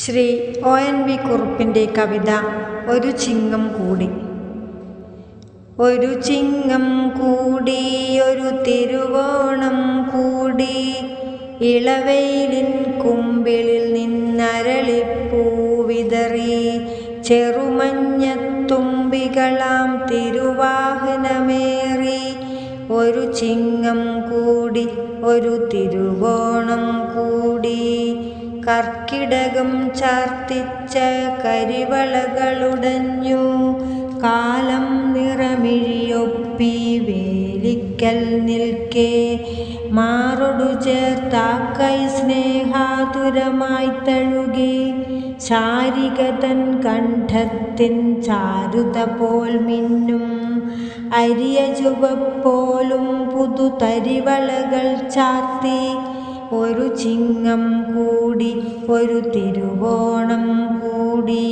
Shri ONV കുറുപ്പിൻ്റെ കവിത ഒരു ചിങ്ങം കൂടി. ഒരു ചിങ്ങം കൂടി, ഒരു തിരുവോണം കൂടി, ഇളവെയിലിൻ കുമ്പിളിൽ നിന്നരളിപ്പൂ വിതറി, ചെറുമഞ്ഞത്തുമ്പികളാം തിരുവാഹനമേറി. ഒരു ചിങ്ങം കൂടി, ഒരു തിരുവോണം കൂടി, കർക്കിടകം ചാർത്തിച്ച കരിവളകളുടഞ്ഞു, കാലം നിറമിഴിയൊപ്പി വേലിക്കൽ നിൽക്കെ, മാറൊടു ചേർത്താക്കൈ സ്നേഹാതുരമായി തഴുകി, ശാരികതൻ കണ്ഠത്തിൻ ചാരുത പോൽ മിന്നും അരിയ ചുവപ്പോലും പുതു തരിവളകൾ ചാർത്തി. ഒരു ചിങ്ങം കൂടി, ഒരു തിരുവോണം കൂടി.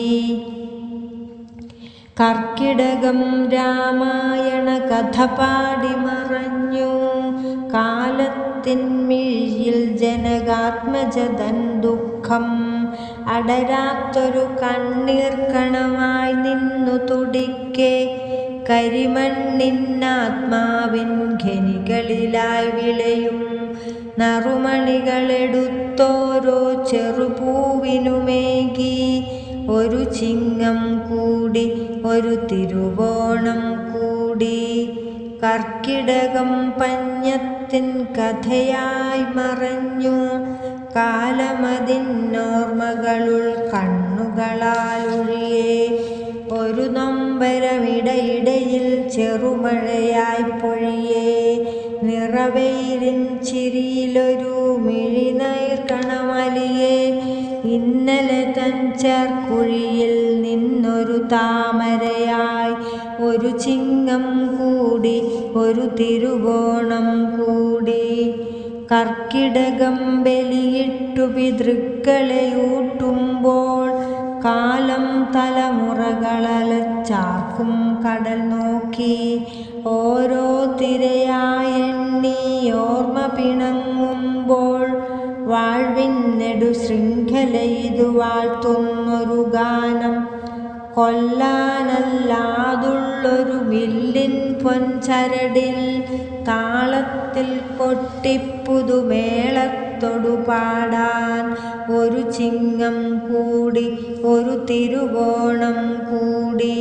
കർക്കിടകം രാമായണ കഥ പാടി മറഞ്ഞു, കാലത്തിൻ മിഴിയിൽ ജനകാത്മജതൻ ദുഃഖം അടരാത്തൊരു കണ്ണീർ കണമായി നിന്നു തുടിക്കെ, കരിമണ്ണിന്നാത്മാവിൻ ഖനികളിലായി വിളയും നറുമണികളെടുത്തോരോ ചെറുപൂവിനുമേകി. ഒരു ചിങ്ങം കൂടി, ഒരു തിരുവോണം കൂടി, കർക്കിടകം പഞ്ഞത്തിൻ കഥയായി മറഞ്ഞു, കാലമതിന്നോർമ്മകളുൾ കണ്ണുകളാലൊഴിയേ. ഒരു നൊമ്പരമിടയിടയിൽ ചെറുമഴയായി പൊഴിയേ, നിറവെയിലിൻ ചിരിയിലൊരു മിഴിനീർക്കണമലിയേ. ഇന്നലെ തൻ ചേർക്കുഴിയിൽ നിന്നൊരു താമരയായി. ഒരു ചിങ്ങം കൂടി, ഒരു തിരുവോണം കൂടി, കർക്കിടകം ബലിയിട്ടു പിതൃക്കളെ ഊട്ടുമ്പോൾ, കാലം തലമുറകളലച്ചാർക്കും കടൽ നോക്കി, ഓരോ തിരയായെണ്ണി ഓർമ്മ പിണങ്ങുമ്പോൾ, വാഴ്വിൻ നെടു ശൃംഖലയിതു വാഴ്ത്തുന്നൊരു ഗാനം, കൊല്ലാനല്ലാതുള്ളൊരു വില്ലിൻ പൊൻചരടിൽ, താളത്തിൽ കൊട്ടിപ്പുതുമേളത്തൊടു പാടാൻ. ഒരു ചിങ്ങം കൂടി, ഒരു തിരുവോണം കൂടി,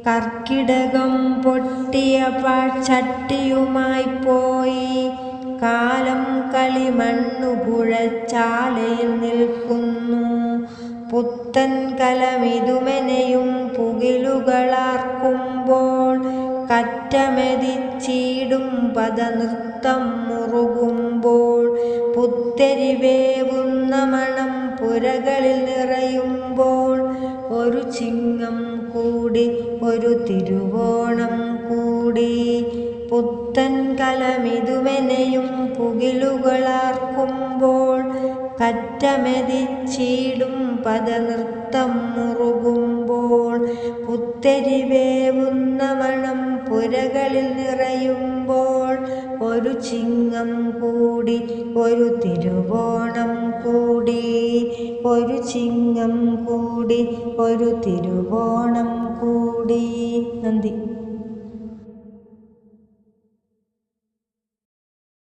കർക്കിടകം പൊട്ടിയ പാഴ്ചട്ടിയുമായി പോയി, കാലം കളിമണ്ണു കുഴച്ചാലയിൽ നിൽക്കുന്നു, പുത്തൻ കലമിതുമെനയും പുകിലുകളാർക്കുമ്പോൾ, കറ്റമെതിച്ചിടും പദനൃത്തം മുറുകുമ്പോൾ, പുത്തരിവേവുന്ന മണം പുരകളിൽ നിറയുമ്പോൾ. ഒരു ചിങ്ങം കൂടി, ഒരു തിരുവോണം കൂടി, പുത്തൻ കലമിതുമെനയും പുകിലുകളാർക്കുമ്പോൾ, കറ്റമെതിച്ചിടും പദനൃത്തം മുറുകുമ്പോൾ, പുത്തരിവേവുന്ന മണം പുരകളിൽ നിറയുമ്പോൾ. ഒരു ചിങ്ങം കൂടി, ഒരു തിരുവോണം കൂടി, ഒരു ചിങ്ങം കൂടി, ഒരു തിരുവോണം കൂടി. നന്ദി.